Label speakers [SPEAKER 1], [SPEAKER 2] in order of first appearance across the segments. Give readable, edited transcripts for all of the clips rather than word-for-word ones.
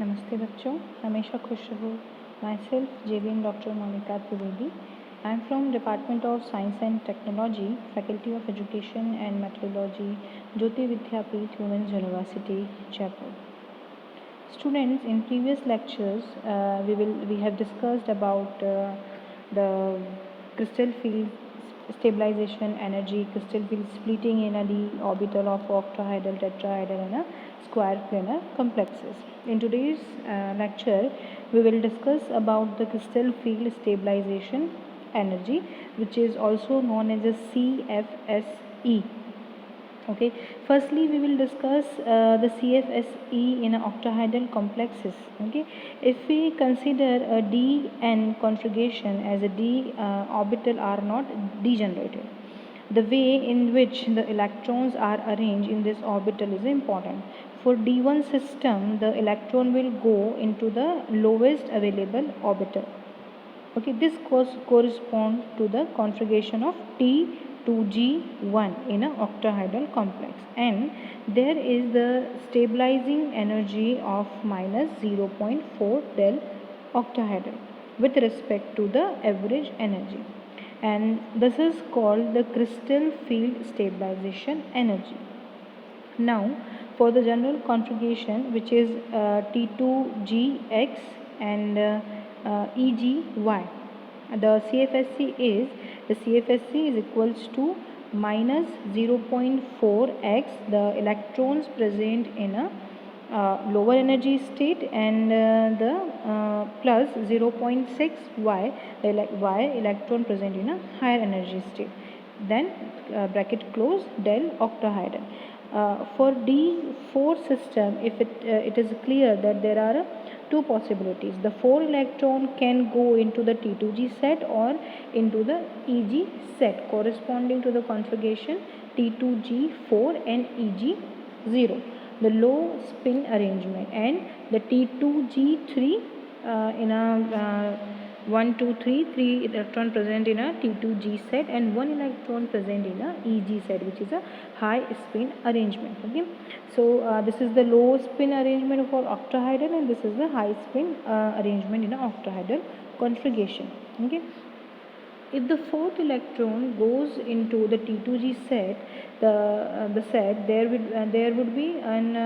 [SPEAKER 1] नमस्ते बच्चों, हमेशा खुश रहो। Myself JVM doctor Monika Trivedi. I am from department of science and technology, faculty of education and methodology, Jyoti Vidyapeeth women's university, Jaipur. Students, in previous lectures, we have discussed about the crystal field stabilization energy, crystal field splitting in a d orbital of octahedral, tetrahedral, and a square planar complexes. In today's lecture, we will discuss about the crystal field stabilization energy, which is also known as a CFSE. Okay, firstly we will discuss the CFSE in octahedral complexes. Okay, if we consider a dn configuration as a d orbital are not degenerated, the way in which the electrons are arranged in this orbital is important. For d1 system, the electron will go into the lowest available orbital. Okay, this corresponds to the configuration of T2G1 in an octahedral complex, and there is the stabilizing energy of minus 0.4 del octahedral with respect to the average energy, and this is called the crystal field stabilization energy. Now, for the general configuration, which is T2GX and EGY, the CFSC is equals to minus 0.4x the electrons present in a lower energy state, and the plus 0.6 y electron present in a higher energy state. Then bracket close del octahedral. For D4 system, if it is clear that there are two possibilities. The 4 electron can go into the T2G set or into the EG set corresponding to the configuration T2G4 and EG0. The low spin arrangement, and the T2G3 in a 1, 2, 3, 3 electron present in a T2G set and 1 electron present in a EG set, which is a high spin arrangement. Okay, so this is the low spin arrangement for octahedral, and this is the high spin arrangement in an octahedral configuration. Okay, if the fourth electron goes into the T2G set, the set, there would be an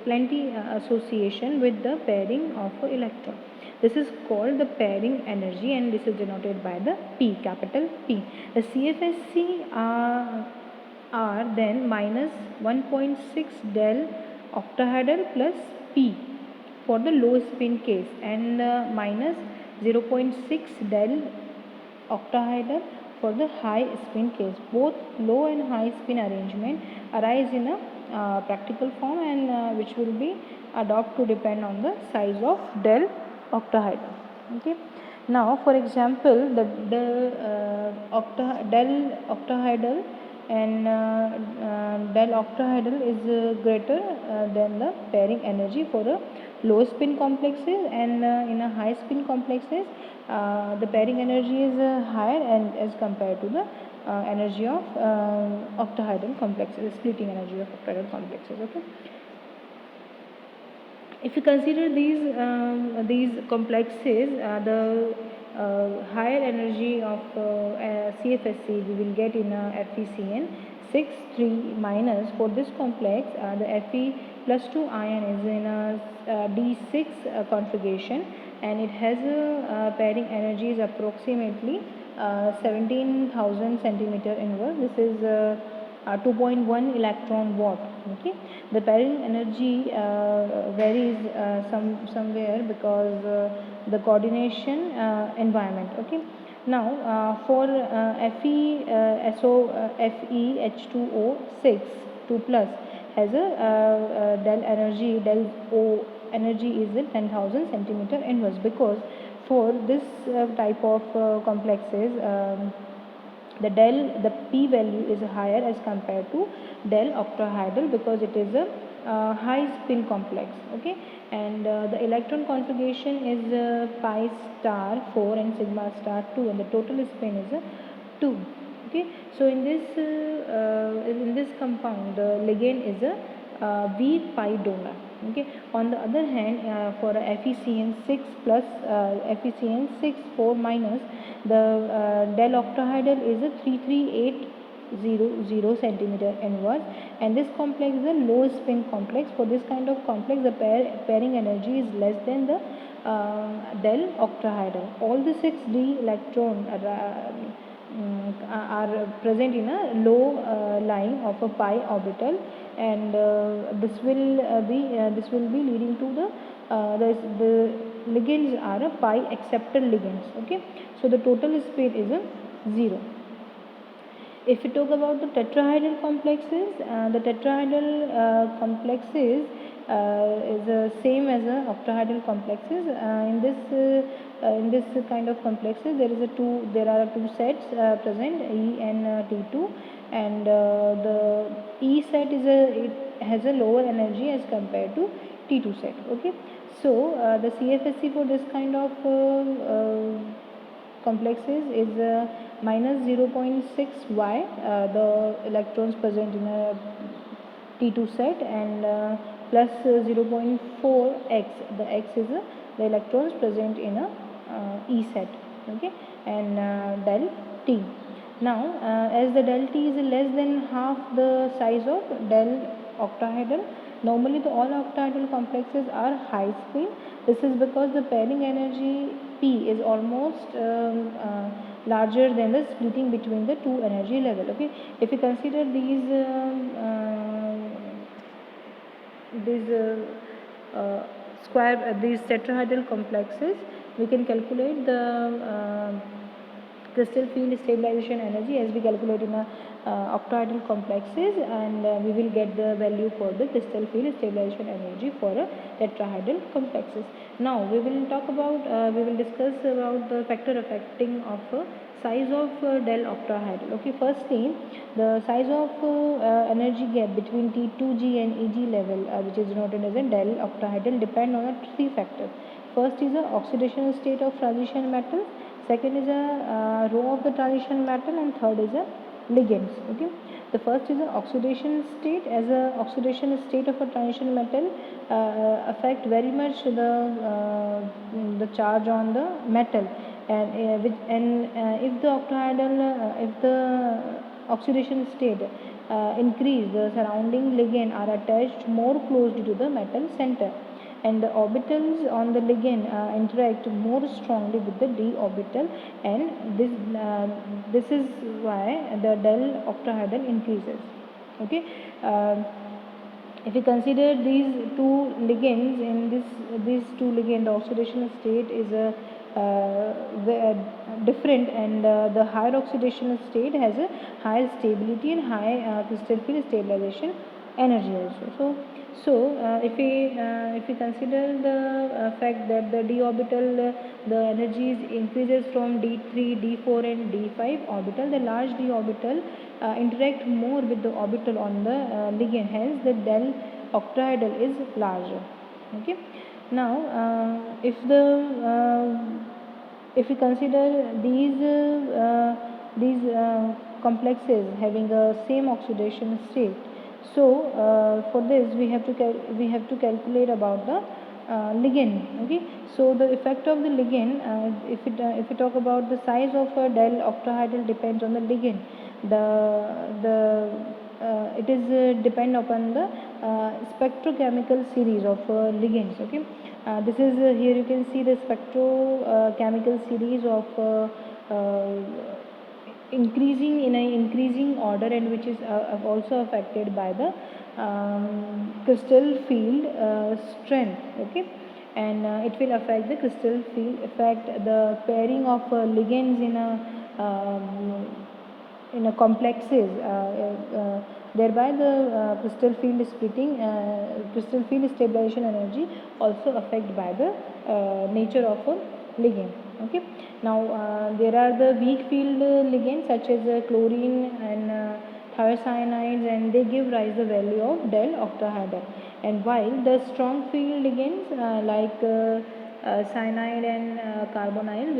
[SPEAKER 1] plenty association with the pairing of an electron. This is called the pairing energy, and this is denoted by the P, capital P. The CFSC are then minus 1.6 del octahedral plus P for the low spin case, and minus 0.6 del octahedral for the high spin case. Both low and high spin arrangement arise in a practical form, and which will be adopted to depend on the size of del octahedral. Okay. Now, for example, the del octahedral and del octahedral is greater than the pairing energy for a low spin complexes, and in a high spin complexes the pairing energy is higher and as compared to the energy of octahedral complexes, splitting energy of octahedral complexes. Okay, if you consider these complexes, the higher energy of CFSC we will get in FeCN 6 3 minus. For this complex, the Fe plus 2 ion is in a D6 configuration, and it has a pairing energy is approximately 17,000 centimeter inverse. This is 2.1 electron volt. Okay, the pairing energy varies somewhere because the coordination environment. Okay, now for FeH2O6 2 plus has a del O energy is 10,000 centimeter inverse, because for this type of complexes the P value is higher as compared to del octahedral, because it is a high spin complex. Okay, and the electron configuration is pi star 4 and sigma star 2, and the total spin is 2. Okay, so in this compound the ligand is a weak pi donor. Okay. On the other hand, for a FeCN6 plus FeCN6 4 minus, the del octahedral is a 33800 centimeter inverse, and this complex is a low spin complex. For this kind of complex, the pairing energy is less than the del octahedral. All the 6d electron are present in a low line of a pi orbital, and this will be leading to the ligands are a pi acceptor ligands. Okay, so the total spin is a 0. If we talk about the tetrahedral complexes, the tetrahedral complexes is same as the octahedral complexes. In this kind of complexes, there are two sets present, E and T2, and the E set it has a lower energy as compared to T2 set. Okay, so the CFSE for this kind of complexes is minus 0.6 y, the electrons present in a T2 set, and plus 0.4 x, the x is the electrons present in a E set. Okay, and del T. Now, as the del T is less than half the size of del octahedral, normally all octahedral complexes are high spin. This is because the pairing energy P is almost larger than the splitting between the two energy level. Okay, if you consider these tetrahedral complexes, we can calculate the crystal field stabilization energy as we calculate in octahedral complexes, and we will get the value for the crystal field stabilization energy for tetrahedral complexes. Now we will discuss about the factor affecting of size of del octahedral. Okay, firstly, the size of energy gap between T2G and EG level, which is denoted as a del octahedral, depend on three factors. First is the oxidation state of transition metals, second is a row of the transition metal, and third is a ligands. Okay, the first is the oxidation state. As a oxidation state of a transition metal affect very much the charge on the metal, and if the octahedral if the oxidation state increase, the surrounding ligand are attached more closely to the metal center, and the orbitals on the ligand interact more strongly with the d orbital, and this is why the del octahedral increases. Okay, if you consider these two ligands, in these two ligands, the oxidation state is different, and the higher oxidation state has a higher stability and high crystal field stabilization energy also. So if we consider the fact that the d orbital, the energy increases from d3, d4 and d5 orbital, the large d orbital interact more with the orbital on the ligand, hence the del octahedral is larger. Okay, now if we consider these complexes having the same oxidation state, so for this we have to calculate about the ligand. Okay, so the effect of the ligand, if we talk about the size of a del octahedral depends on the ligand. It is depend upon the spectrochemical series of ligands. Okay, this is here you can see the spectrochemical series of increasing order, and which is also affected by the crystal field strength. Okay, and it will affect the crystal field, affect the pairing of ligands in a complexes, thereby the crystal field splitting, crystal field stabilization energy also affected by the nature of a ligand. Okay, now there are the weak field ligands such as chlorine and thiocianides, and they give rise the value of del octahedral, and while the strong field ligands like cyanide and carbonyl,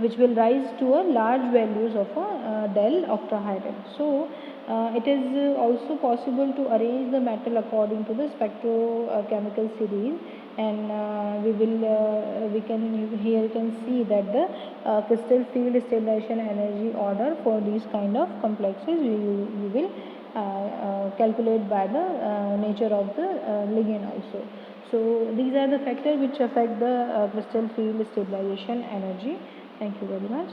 [SPEAKER 1] which will rise to a large values of a del octahedral. So It is also possible to arrange the metal according to the spectrochemical series, and we can here you can see that the crystal field stabilization energy order for these kind of complexes we will calculate by the nature of the ligand also. So these are the factors which affect the crystal field stabilization energy. Thank you very much.